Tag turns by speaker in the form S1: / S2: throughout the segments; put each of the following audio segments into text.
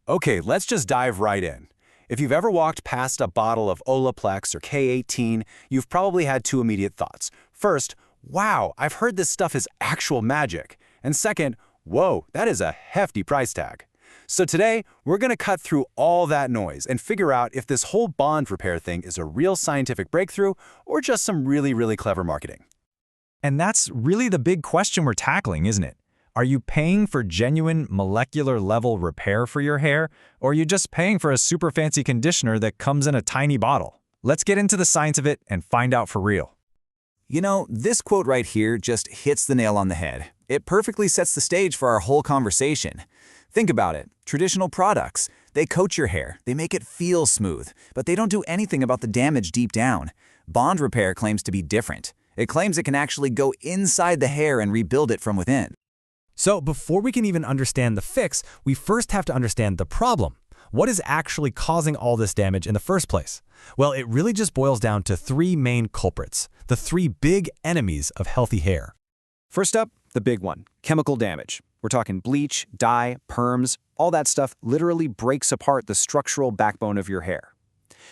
S1: Okay, let's just dive right in. If you've ever walked past a bottle of Olaplex or K18, you've probably had two immediate thoughts. First, wow, I've heard this stuff is actual magic. And second, whoa, that is a hefty price tag. So today, we're going to cut through all that noise and figure out if this whole bond repair thing is a real scientific breakthrough or just some really clever marketing.
S2: And that's really the big question we're tackling, isn't it? Are you paying for genuine molecular-level repair for your hair, or are you just paying for a super fancy conditioner that comes in a tiny bottle? Let's get into the science of it and find out for real.
S3: You know, this quote right here just hits the nail on the head. It perfectly sets the stage for our whole conversation. Think about it. Traditional products, they coat your hair, they make it feel smooth, but they don't do anything about the damage deep down. Bond repair claims to be different. It claims it can actually go inside the hair and rebuild it from within.
S2: So before we can even understand the fix, we first have to understand the problem. What is actually causing all this damage in the first place? Well, it really just boils down to three main culprits, the three big enemies of healthy hair.
S1: First up, the big one, chemical damage. We're talking bleach, dye, perms, all that stuff literally breaks apart the structural backbone of your hair.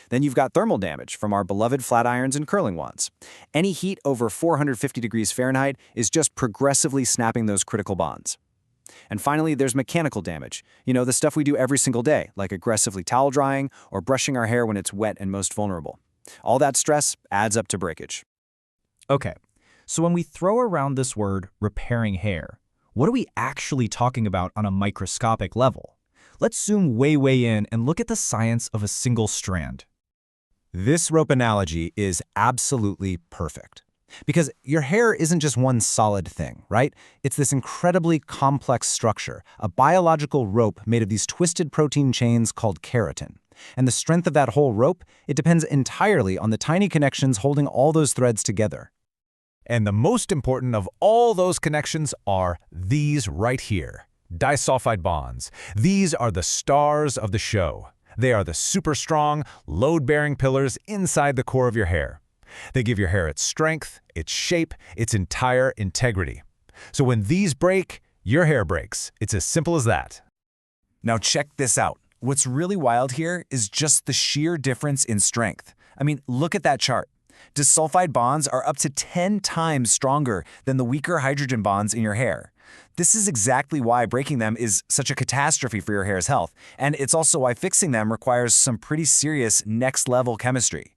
S1: Then you've got thermal damage from our beloved flat irons and curling wands. Any heat over 450 degrees Fahrenheit is just progressively snapping those critical bonds. And finally, there's mechanical damage. You know, the stuff we do every single day, like aggressively towel drying or brushing our hair when it's wet and most vulnerable. All that stress adds up to breakage.
S2: Okay, so when we throw around this word repairing hair, what are we actually talking about on a microscopic level? Let's zoom way in and look at the science of a single strand. This rope analogy is absolutely perfect. Because your hair isn't just one solid thing, right? It's this incredibly complex structure, a biological rope made of these twisted protein chains called keratin. And the strength of that whole rope, it depends entirely on the tiny connections holding all those threads together.
S4: And the most important of all those connections are these right here, disulfide bonds. These are the stars of the show. They are the super strong, load-bearing pillars inside the core of your hair. They give your hair its strength, its shape, its entire integrity. So when these break, your hair breaks. It's as simple as that.
S3: Now check this out. What's really wild here is just the sheer difference in strength. I mean, look at that chart. Disulfide bonds are up to 10 times stronger than the weaker hydrogen bonds in your hair. This is exactly why breaking them is such a catastrophe for your hair's health, and it's also why fixing them requires some pretty serious next-level chemistry.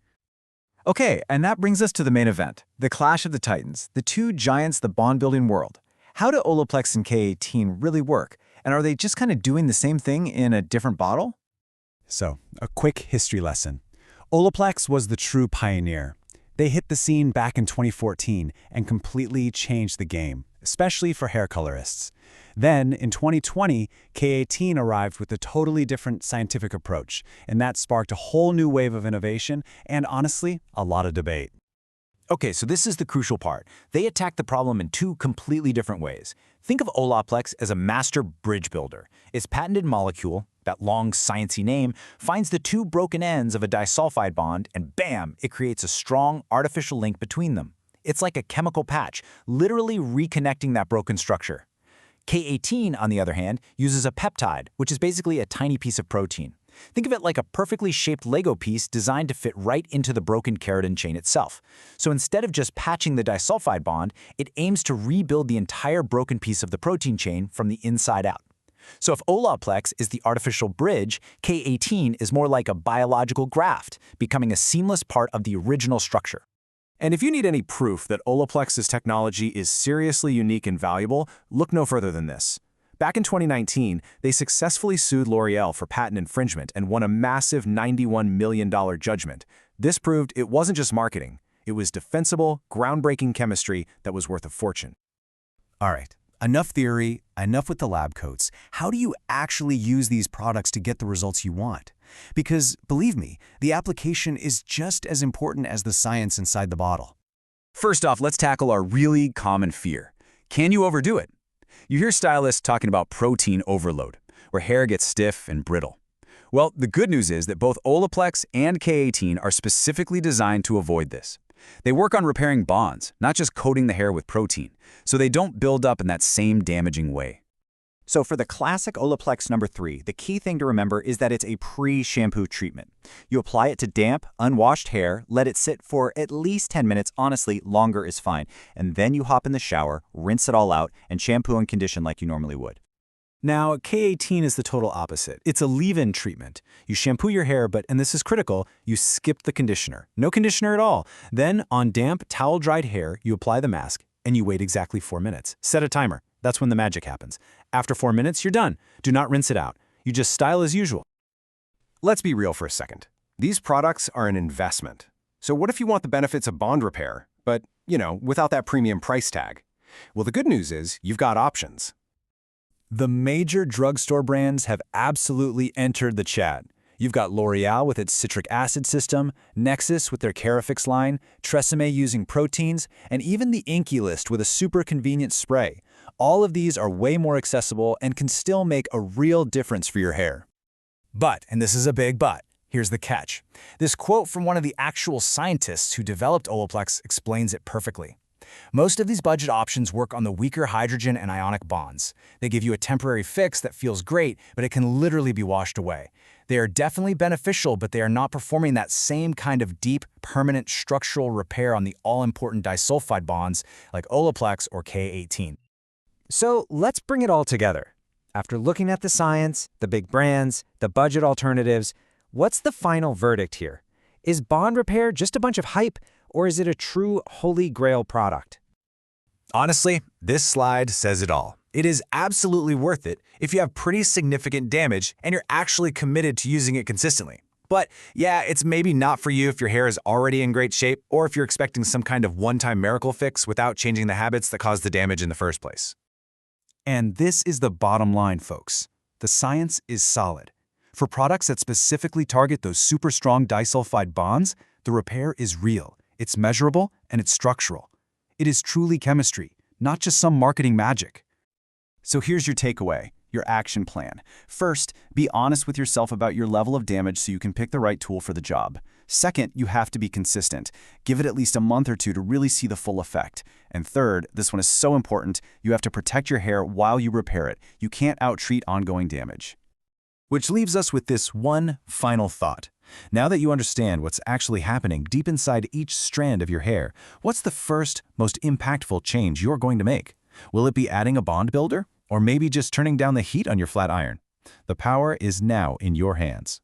S1: Okay, and that brings us to the main event, the clash of the titans, the two giants the bond-building world. How do Olaplex and K18 really work, and are they just kind of doing the same thing in a different bottle? So, a quick history lesson. Olaplex was the true pioneer. They hit the scene back in 2014 and completely changed the game, especially for hair colorists. Then, in 2020, K18 arrived with a totally different scientific approach, and that sparked a whole new wave of innovation and, honestly, a lot of debate.
S3: Okay, so this is the crucial part. They attack the problem in two completely different ways. Think of Olaplex as a master bridge builder. Its patented molecule, that long sciencey name, finds the two broken ends of a disulfide bond and bam, it creates a strong artificial link between them. It's like a chemical patch, literally reconnecting that broken structure. K18, on the other hand, uses a peptide, which is basically a tiny piece of protein. Think of it like a perfectly shaped Lego piece designed to fit right into the broken keratin chain itself. So instead of just patching the disulfide bond, it aims to rebuild the entire broken piece of the protein chain from the inside out. So if Olaplex is the artificial bridge, K18 is more like a biological graft, becoming a seamless part of the original structure.
S1: And if you need any proof that Olaplex's technology is seriously unique and valuable, look no further than this. Back in 2019, they successfully sued L'Oreal for patent infringement and won a massive $91 million judgment. This proved it wasn't just marketing. It was defensible, groundbreaking chemistry that was worth a fortune. All right, enough theory, enough with the lab coats. How do you actually use these products to get the results you want? Because, believe me, the application is just as important as the science inside the bottle. First off, let's tackle our really common fear. Can you overdo it? You hear stylists talking about protein overload, where hair gets stiff and brittle. Well, the good news is that both Olaplex and K18 are specifically designed to avoid this. They work on repairing bonds, not just coating the hair with protein, so they don't build up in that same damaging way.
S3: So for the classic Olaplex number 3, the key thing to remember is that it's a pre-shampoo treatment. You apply it to damp, unwashed hair, let it sit for at least 10 minutes, honestly, longer is fine, and then you hop in the shower, rinse it all out, and shampoo and condition like you normally would.
S1: Now, K18 is the total opposite. It's a leave-in treatment. You shampoo your hair, but, and this is critical, you skip the conditioner. No conditioner at all. Then, on damp, towel-dried hair, you apply the mask, and you wait exactly 4 minutes. Set a timer. That's when the magic happens. After 4 minutes, you're done. Do not rinse it out. You just style as usual.
S5: Let's be real for a second. These products are an investment. So what if you want the benefits of bond repair, but, without that premium price tag? Well, the good news is you've got options.
S1: The major drugstore brands have absolutely entered the chat. You've got L'Oreal with its citric acid system, Nexus with their Carafix line, Tresemme using proteins, and even the Inky List with a super convenient spray. All of these are way more accessible and can still make a real difference for your hair. But, and this is a big but, here's the catch. This quote from one of the actual scientists who developed Olaplex explains it perfectly. Most of these budget options work on the weaker hydrogen and ionic bonds. They give you a temporary fix that feels great, but it can literally be washed away. They are definitely beneficial, but they are not performing that same kind of deep, permanent structural repair on the all-important disulfide bonds like Olaplex or K18.
S6: So let's bring it all together. After looking at the science, the big brands, the budget alternatives, what's the final verdict here? Is bond repair just a bunch of hype, or is it a true holy grail product?
S1: Honestly, this slide says it all. It is absolutely worth it if you have pretty significant damage and you're actually committed to using it consistently. But yeah, it's maybe not for you if your hair is already in great shape or if you're expecting some kind of one-time miracle fix without changing the habits that caused the damage in the first place. And this is the bottom line, folks. The science is solid. For products that specifically target those super strong disulfide bonds, the repair is real. It's measurable, and it's structural. It is truly chemistry, not just some marketing magic. So here's your takeaway, your action plan. First, be honest with yourself about your level of damage so you can pick the right tool for the job. Second, you have to be consistent. Give it at least a month or two to really see the full effect. And third, this one is so important, you have to protect your hair while you repair it. You can't out-treat ongoing damage. Which leaves us with this one final thought. Now that you understand what's actually happening deep inside each strand of your hair, what's the first, most impactful change you're going to make? Will it be adding a bond builder? Or maybe just turning down the heat on your flat iron? The power is now in your hands.